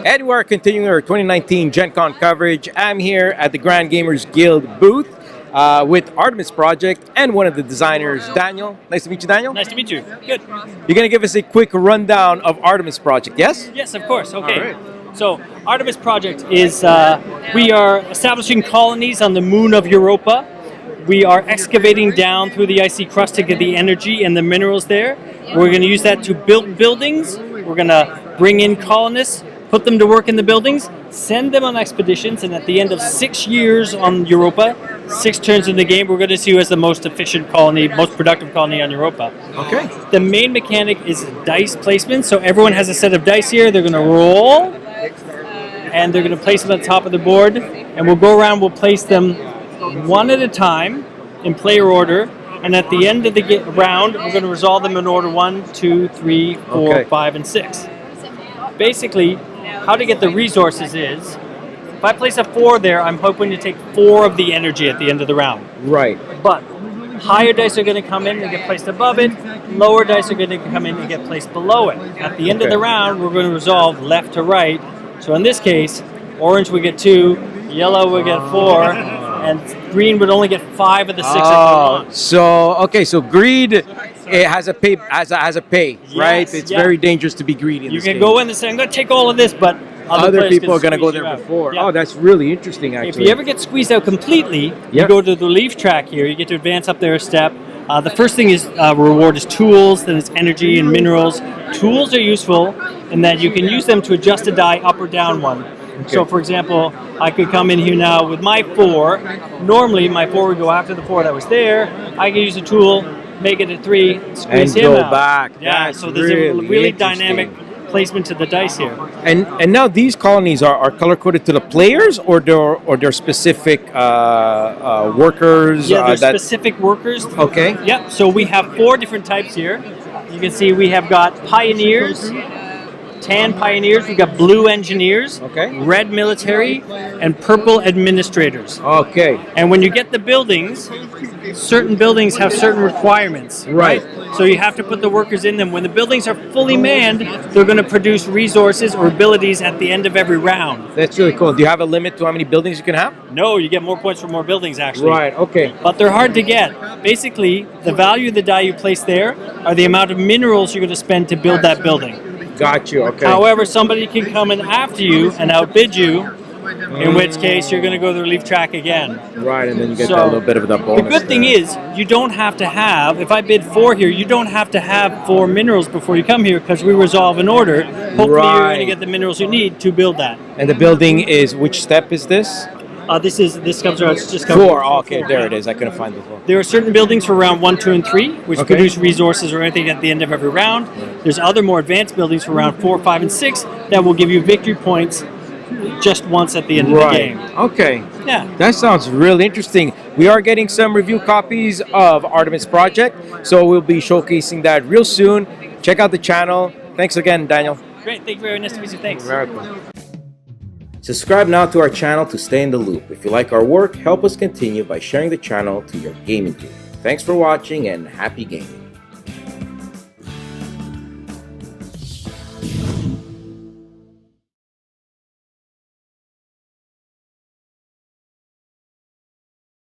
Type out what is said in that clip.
And we're continuing our 2019 Gen Con coverage. I'm here at the Grand Gamers Guild booth with Artemis Project and one of the designers, Daniel. Nice to meet you, Daniel. Nice to meet you. Good. You're going to give us a quick rundown of Artemis Project, yes? Yes, of course. Okay. All right. So, Artemis Project is, we are establishing colonies on the moon of Europa. We are excavating down through the icy crust to get the energy and the minerals there. We're going to use that to build buildings. We're going to bring in colonists, put them to work in the buildings, send them on expeditions, and at the end of 6 years on Europa, 6 turns in the game, we're going to see who has the most efficient colony, most productive colony on Europa. Okay. The main mechanic is dice placement, so everyone has a set of dice here. They're going to roll, and they're going to place them at the top of the board, and we'll go around, we'll place them one at a time in player order, and at the end of the round, we're going to resolve them in order 1, 2, 3, 4, 5, and 6. Basically, how to get the resources is, if I place a 4 there, I'm hoping to take 4 of the energy at the end of the round. Right. But higher dice are going to come in and get placed above it, lower dice are going to come in and get placed below it. At the end of the round, we're going to resolve left to right. So in this case, orange would get 2, yellow would get 4, and green would only get 5 of the 6 at the launch. So greed, it has a pay, has a pay, Yes, right? It's very dangerous to be greedy in You this can game. go in and say, I'm going to take all of this, but Other people are going to go squeeze you there out. before. Yeah. Oh, that's really interesting, actually. If you ever get squeezed out completely, you Yep. go to the relief track here. You get to advance up there a step. The first thing is reward is tools, then it's energy and minerals. Tools are useful in that you can use them to adjust a die up or down one. So, for example, I could come in here now with my 4. Normally, my 4 would go after the 4 that was there. I can use a tool, make it a 3, squeeze And him go out. back. Yeah, That's so there's a really interesting. dynamic placement to the dice here. And now these colonies are color coded to the players, or they're specific workers. Yeah, there's that specific workers. Okay. Yep, so we have 4 different types here. You can see we have got pioneers, tan pioneers, we've got blue engineers, Okay. red military, and purple administrators. Okay. And when you get the buildings, certain buildings have certain requirements. Right. So you have to put the workers in them. When the buildings are fully manned, they're going to produce resources or abilities at the end of every round. That's really cool. Do you have a limit to how many buildings you can have? No, you get more points for more buildings, actually. Right. Okay. But they're hard to get. Basically, the value of the die you place there are the amount of minerals you're going to spend to build that building. Got you. Okay. However, somebody can come in after you and outbid you, in which case you're going to go to the relief track again. Right, and then you get So, that little bit of the bonus. The good thing is, you don't have to have, if I bid 4 here, you don't have to have 4 minerals before you come here because we resolve an order. Hopefully you're going Right. to get the minerals you need to build that. And the building is, which step is this? This comes around, it's just comes 4. Oh, okay, there it is. I couldn't find the 4. There are certain buildings for round 1, 2, and 3, which Okay. produce resources or anything at the end of every round. There's other more advanced buildings for round 4, 5, and 6 that will give you victory points just once at the end of the game. Okay. Yeah. That sounds really interesting. We are getting some review copies of Artemis Project, so we'll be showcasing that real soon. Check out the channel. Thanks again, Daniel. Great. Thank you very much. Nice to meet you. Thanks. Very cool. Subscribe now to our channel to stay in the loop. If you like our work, help us continue by sharing the channel to your gaming group. Thanks for watching and happy gaming.